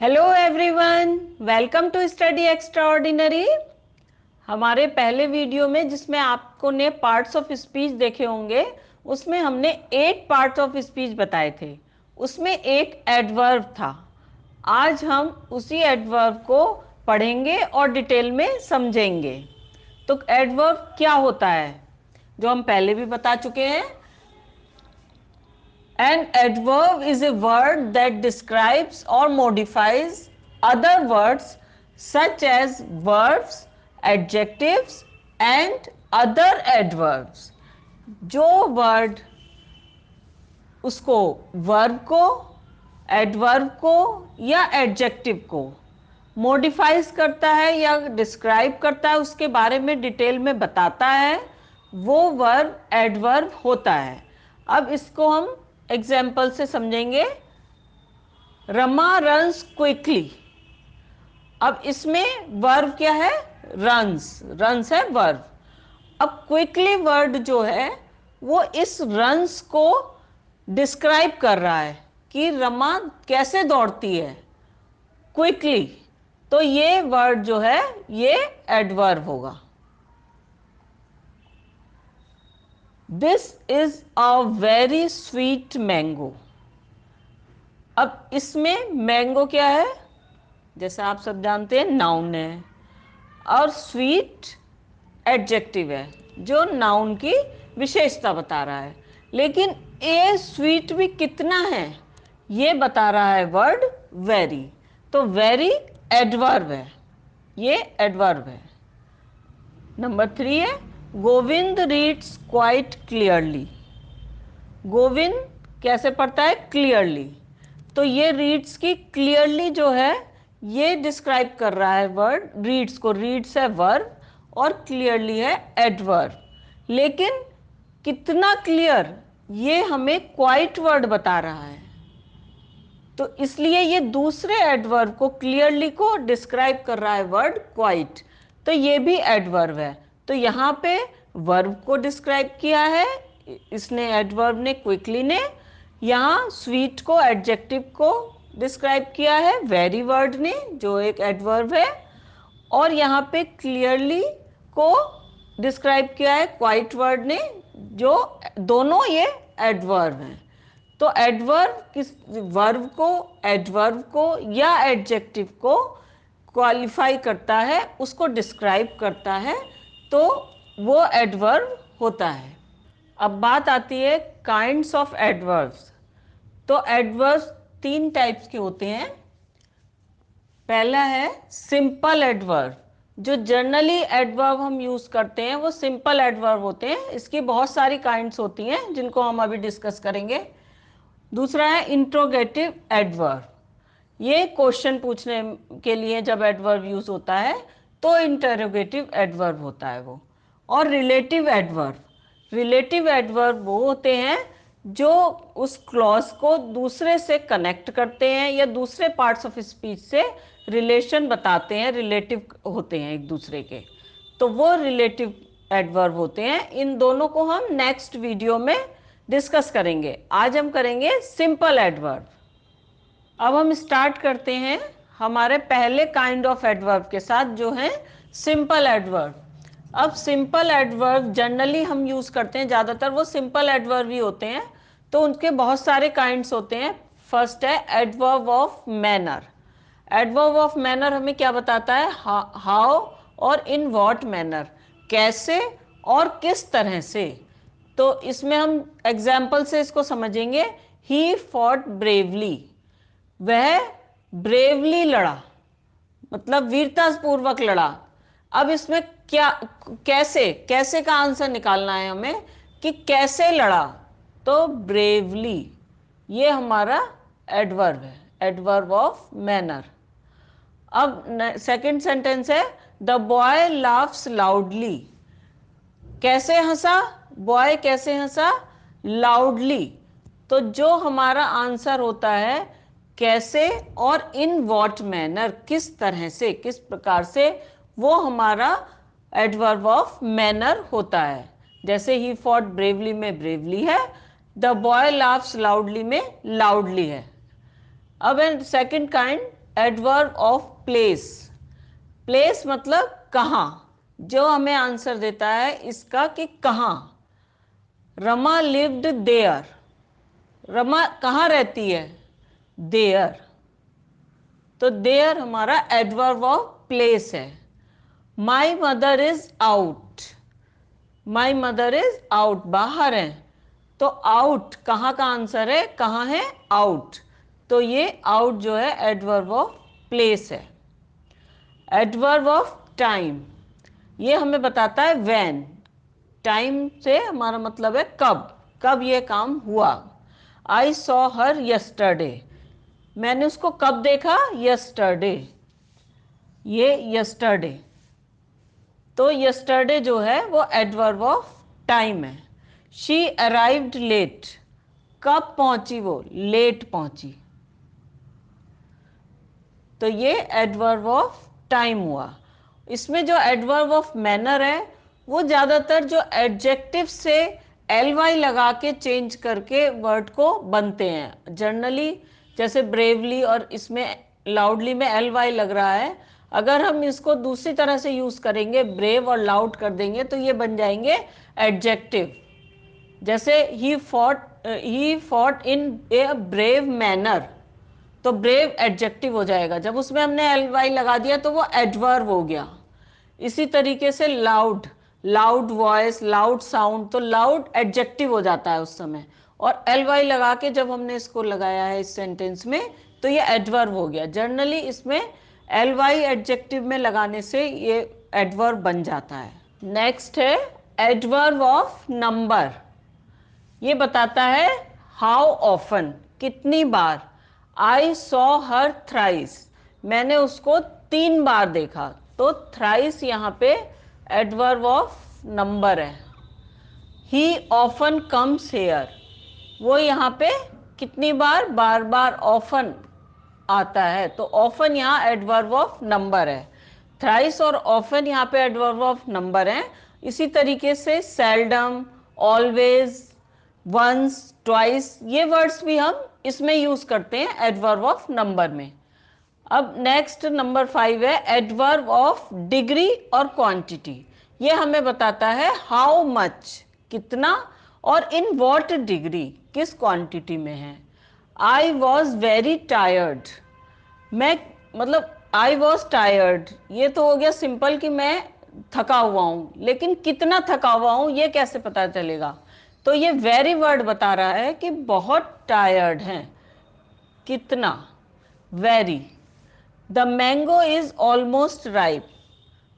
Hello everyone, welcome to study extraordinary. हमारे पहले video में जिसमें आपको ने पार्ट्स ऑफ स्पीच देखे होंगे, उसमें हमने 8 पार्ट्स ऑफ स्पीच बताए थे। उसमें एक एडवर्ब था। आज हम उसी एडवर्ब को पढ़ेंगे और डिटेल में समझेंगे। तो एडवर्ब क्या होता है, जो हम पहले भी बता चुके हैं। An adverb is a word that describes or modifies other words such as verbs, adjectives and other adverbs. जो वर्ड उसको वर्ब को, एडवर्ब को या एडजेक्टिव को मॉडिफाइज करता है या डिस्क्राइब करता है, उसके बारे में डिटेल में बताता है, वो वर्ब एडवर्ब होता है। अब इसको हम एग्जाम्पल से समझेंगे। Rama runs quickly. अब इसमें वर्ब क्या है? रन्स। रन्स है वर्ब। अब क्विकली वर्ड जो है वो इस रन्स को डिस्क्राइब कर रहा है कि रमा कैसे दौड़ती है क्विकली। तो ये वर्ड जो है ये एडवर्ब होगा। This is a very sweet mango. अब इसमें मैंगो क्या है? जैसा आप सब जानते हैं, नाउन है, और स्वीट एडजेक्टिव है जो नाउन की विशेषता बता रहा है। लेकिन ये स्वीट भी कितना है ये बता रहा है वर्ड वेरी। तो वेरी एडवर्ब है, ये एडवर्ब है। नंबर 3 है Govind reads quite clearly. Govind कैसे पढ़ता है? क्लियरली। तो ये रीड्स की क्लियरली जो है ये डिस्क्राइब कर रहा है वर्ड रीड्स को। रीड्स है वर्ब और क्लियरली है एडवर्ब। लेकिन कितना क्लियर ये हमें क्वाइट वर्ड बता रहा है, तो इसलिए ये दूसरे एडवर्ब को, क्लियरली को डिस्क्राइब कर रहा है वर्ड क्वाइट। तो ये भी एडवर्ब है। तो यहाँ पे वर्ब को डिस्क्राइब किया है इसने, एडवर्ब ने, क्विकली ने। यहाँ स्वीट को, एडजेक्टिव को डिस्क्राइब किया है वेरी वर्ड ने, जो एक एडवर्ब है। और यहाँ पे क्लियरली को डिस्क्राइब किया है क्वाइट वर्ड ने, जो दोनों ये एडवर्ब हैं। तो एडवर्ब किस वर्ब को, एडवर्ब को या एडजेक्टिव को क्वालिफाई करता है, उसको डिस्क्राइब करता है, तो वो एडवर्ब होता है। अब बात आती है काइंड्स ऑफ एडवर्ब्स। तो एडवर्ब्स 3 टाइप्स के होते हैं। पहला है सिंपल एडवर्ब। जो जनरली एडवर्ब हम यूज करते हैं वो सिंपल एडवर्ब होते हैं। इसकी बहुत सारी काइंड्स होती हैं जिनको हम अभी डिस्कस करेंगे। दूसरा है इंट्रोगेटिव एडवर्ब। ये क्वेश्चन पूछने के लिए जब एडवर्ब यूज होता है तो इंटरोगेटिव एडवर्ब होता है वो। और रिलेटिव एडवर्ब। रिलेटिव एडवर्ब वो होते हैं जो उस क्लॉज को दूसरे से कनेक्ट करते हैं या दूसरे पार्ट्स ऑफ स्पीच से रिलेशन बताते हैं, रिलेटिव होते हैं एक दूसरे के, तो वो रिलेटिव एडवर्ब होते हैं। इन दोनों को हम नेक्स्ट वीडियो में डिस्कस करेंगे। आज हम करेंगे सिंपल एडवर्ब। अब हम स्टार्ट करते हैं हमारे पहले काइंड ऑफ एडवर्ब के साथ, जो है सिंपल एडवर्ब। अब सिंपल एडवर्ब जनरली हम यूज करते हैं, ज़्यादातर वो सिंपल एडवर्ब ही होते हैं। तो उनके बहुत सारे काइंड्स होते हैं। फर्स्ट है adverb of manner. Adverb of manner हमें क्या बताता है? हाउ और इन व्हाट मैनर, कैसे और किस तरह से। तो इसमें हम एग्जाम्पल से इसको समझेंगे। ही फॉट ब्रेवली, वह ब्रेवली लड़ा, मतलब वीरतापूर्वक लड़ा। अब इसमें क्या, कैसे, कैसे का आंसर निकालना है हमें कि कैसे लड़ा। तो ब्रेवली ये हमारा एडवर्ब है, एडवर्ब ऑफ मैनर। अब सेकंड सेंटेंस है द बॉय लाफ्स लाउडली। कैसे हंसा? बॉय कैसे हंसा? लाउडली। तो जो हमारा आंसर होता है कैसे और इन व्हाट मैनर, किस तरह से, किस प्रकार से, वो हमारा एडवर्ब ऑफ मैनर होता है। जैसे ही फॉट ब्रेवली में ब्रेवली है, द बॉय लाफ्स लाउडली में लाउडली है। अब second kind adverb of place. Place मतलब कहाँ, जो हमें आंसर देता है इसका कि कहाँ। रमा लिव्ड देयर, रमा कहाँ रहती है, देयर, तो देयर हमारा एडवर्ब ऑफ प्लेस है। My mother is out, my mother is out, बाहर है, तो आउट कहाँ का आंसर है, कहाँ है, आउट, तो ये आउट जो है एडवर्ब ऑफ प्लेस है। एडवर्ब ऑफ टाइम, ये हमें बताता है व्हेन, टाइम से हमारा मतलब है कब, कब ये काम हुआ। आई सॉ हर यस्टरडे, मैंने उसको कब देखा, यस्टरडे, ये यस्टरडे, तो यस्टरडे जो है वो एडवर्ब ऑफ टाइम है। शी अराइव्ड लेट, कब पहुंची वो, लेट पहुंची, तो ये एडवर्ब ऑफ टाइम हुआ। इसमें जो एडवर्ब ऑफ मैनर है वो ज़्यादातर जो एडजेक्टिव से एल वाई लगा के चेंज करके वर्ड को बनते हैं जनरली, जैसे ब्रेवली और इसमें लाउडली में एल वाई लग रहा है, अगर हम इसको दूसरी तरह से यूज़ करेंगे, ब्रेव और लाउड कर देंगे तो ये बन जाएंगे एडजेक्टिव। जैसे he fought in a brave manner, तो ब्रेव एडजेक्टिव हो जाएगा, जब उसमें हमने एल वाई लगा दिया तो वो एडवर्ब हो गया। इसी तरीके से loud, loud voice, loud sound, तो लाउड एडजेक्टिव हो जाता है उस समय, और एल वाई लगा के जब हमने इसको लगाया है इस सेंटेंस में तो ये एडवर्ब हो गया। जनरली इसमें एल वाई एडजेक्टिव में लगाने से ये एडवर्ब बन जाता है। नेक्स्ट है एडवर्ब ऑफ नंबर, ये बताता है हाउ ऑफन, कितनी बार। आई सॉ हर थ्राइस, मैंने उसको 3 बार देखा, तो थ्राइस यहाँ पे एडवर्ब ऑफ नंबर है। ही ऑफन कम्स हेयर, वो यहाँ पे कितनी बार, बार बार ऑफन आता है, तो ऑफन यहाँ एडवर्ब ऑफ नंबर है। थ्राइस और ऑफन यहाँ पे एडवर्ब ऑफ नंबर है। इसी तरीके से सेल्डम, ऑलवेज, वंस, ट्वाइस, ये वर्ड्स भी हम इसमें यूज करते हैं एडवर्ब ऑफ नंबर में। अब नेक्स्ट नंबर 5 है एडवर्ब ऑफ डिग्री और क्वांटिटी। ये हमें बताता है हाउ मच, कितना, और इन व्हाट डिग्री, किस क्वांटिटी में है। आई वॉज वेरी टायर्ड, मैं मतलब आई वॉज टायर्ड, ये तो हो गया सिंपल कि मैं थका हुआ हूं, लेकिन कितना थका हुआ हूं ये कैसे पता चलेगा, तो ये वेरी वर्ड बता रहा है कि बहुत टायर्ड हैं, कितना, very. The mango is almost ripe,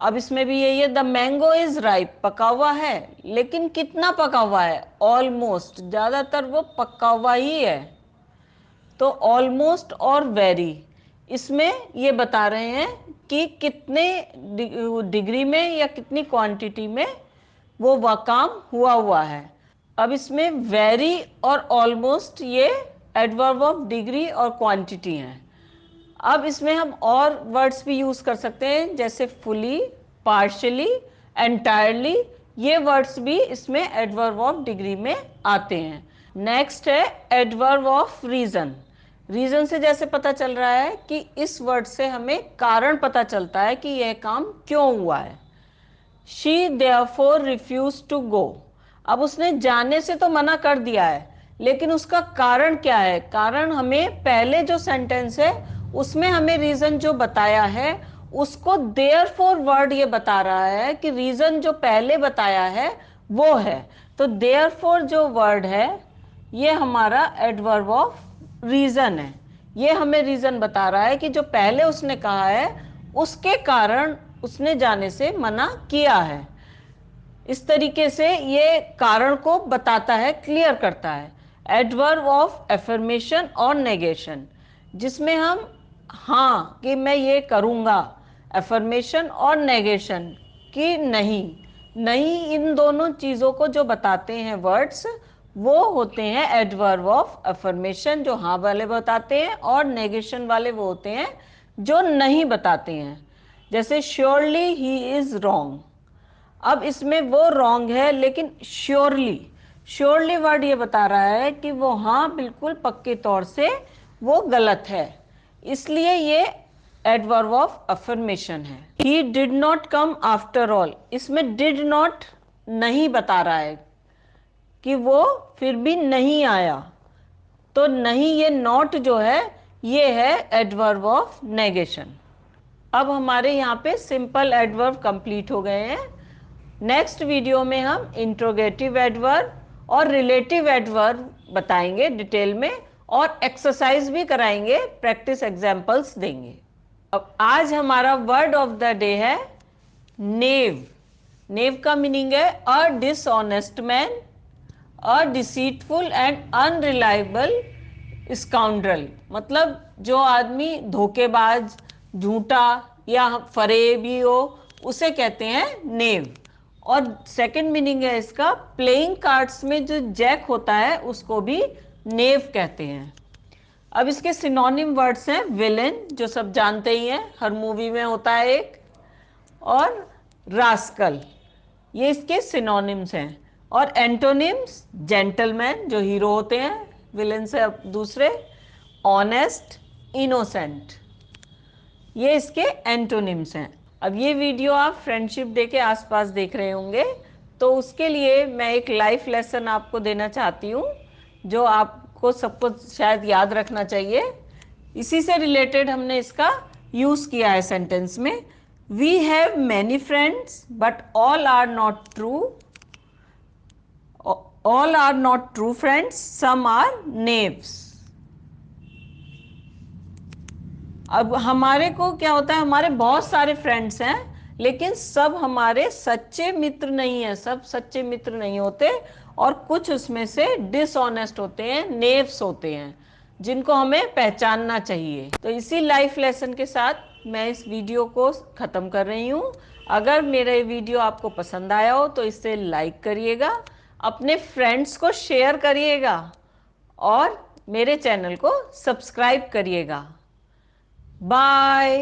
अब इसमें भी यही है, द मैंगो इज राइप, पका हुआ है, लेकिन कितना पका हुआ है, ऑलमोस्ट, ज्यादातर वो पका हुआ ही है, तो ऑलमोस्ट और वेरी, इसमें ये बता रहे हैं कि कितने डिग्री में या कितनी क्वांटिटी में वो काम हुआ हुआ है। अब इसमें वेरी और ऑलमोस्ट ये एडवर्ब ऑफ डिग्री और क्वांटिटी हैं। अब इसमें हम और वर्ड्स भी यूज कर सकते हैं, जैसे फुली, पार्शली, एंटायरली, ये वर्ड्स भी इसमें एडवर्ब ऑफ डिग्री में आते हैं। नेक्स्ट है एडवर्ब ऑफ रीजन। रीजन से जैसे पता चल रहा है कि इस वर्ड से हमें कारण पता चलता है कि यह काम क्यों हुआ है। She therefore refuse to go, अब उसने जाने से तो मना कर दिया है, लेकिन उसका कारण क्या है, कारण हमें पहले जो सेंटेंस है उसमें हमें रीजन जो बताया है उसको देयरफॉर वर्ड ये बता रहा है कि रीजन जो पहले बताया है वो है, तो देयरफॉर जो वर्ड है ये हमारा एडवर्ब ऑफ रीजन है। ये हमें रीजन बता रहा है कि जो पहले उसने कहा है उसके कारण उसने जाने से मना किया है। इस तरीके से ये कारण को बताता है, क्लियर करता है। एडवर्ब ऑफ एफर्मेशन और नेगेशन, जिसमें हम हाँ कि मैं ये करूँगा, एफर्मेशन और नेगेशन कि नहीं, नहीं, इन दोनों चीज़ों को जो बताते हैं वर्ड्स वो होते हैं एडवर्ब ऑफ एफर्मेशन, जो हाँ वाले बताते हैं, और नेगेशन वाले वो होते हैं जो नहीं बताते हैं। जैसे श्योरली ही इज रॉन्ग, अब इसमें वो रॉन्ग है लेकिन श्योरली, श्योरली वर्ड ये बता रहा है कि वो हाँ बिल्कुल पक्के तौर से वो गलत है, इसलिए ये एडवर्ब ऑफ अफर्मेशन है। He did not come after all, इसमें डिड नॉट नहीं बता रहा है कि वो फिर भी नहीं आया, तो नहीं, ये नॉट जो है ये है एडवर्ब ऑफ नेगेशन। अब हमारे यहाँ पे सिंपल एडवर्ब कंप्लीट हो गए हैं। नेक्स्ट वीडियो में हम इंट्रोगेटिव एडवर्ब और रिलेटिव एडवर्ब बताएंगे डिटेल में, और एक्सरसाइज भी कराएंगे, प्रैक्टिस एग्जाम्पल्स देंगे। अब आज हमारा वर्ड ऑफ द डे है नेव। नेव का मीनिंग है a dishonest man, a deceitful and unreliable scoundrel, मतलब जो आदमी धोखेबाज, झूठा या फरेबी हो उसे कहते हैं नेव। और सेकंड मीनिंग है इसका, प्लेइंग कार्ड्स में जो जैक होता है उसको भी नेव कहते हैं। अब इसके सिनोनिम वर्ड्स हैं विलेन, जो सब जानते ही हैं, हर मूवी में होता है एक, और रास्कल, ये इसके सिनोनिम्स हैं। और एंटोनिम्स, जेंटलमैन जो हीरो होते हैं विलेन से दूसरे, ऑनेस्ट, इनोसेंट, ये इसके एंटोनिम्स हैं। अब ये वीडियो आप फ्रेंडशिप डे के आसपास देख रहे होंगे, तो उसके लिए मैं एक लाइफ लेसन आपको देना चाहती हूँ जो आपको सबको शायद याद रखना चाहिए। इसी से रिलेटेड हमने इसका यूज किया है सेंटेंस में। We have many friends but all are not true, all are not true friends, some are knaves. अब हमारे को क्या होता है, हमारे बहुत सारे फ्रेंड्स हैं लेकिन सब हमारे सच्चे मित्र नहीं है, सब सच्चे मित्र नहीं होते, और कुछ उसमें से डिसऑनेस्ट होते हैं, नेव्स होते हैं, जिनको हमें पहचानना चाहिए। तो इसी लाइफ लेसन के साथ मैं इस वीडियो को ख़त्म कर रही हूँ। अगर मेरा ये वीडियो आपको पसंद आया हो तो इसे लाइक करिएगा, अपने फ्रेंड्स को शेयर करिएगा, और मेरे चैनल को सब्सक्राइब करिएगा। बाय।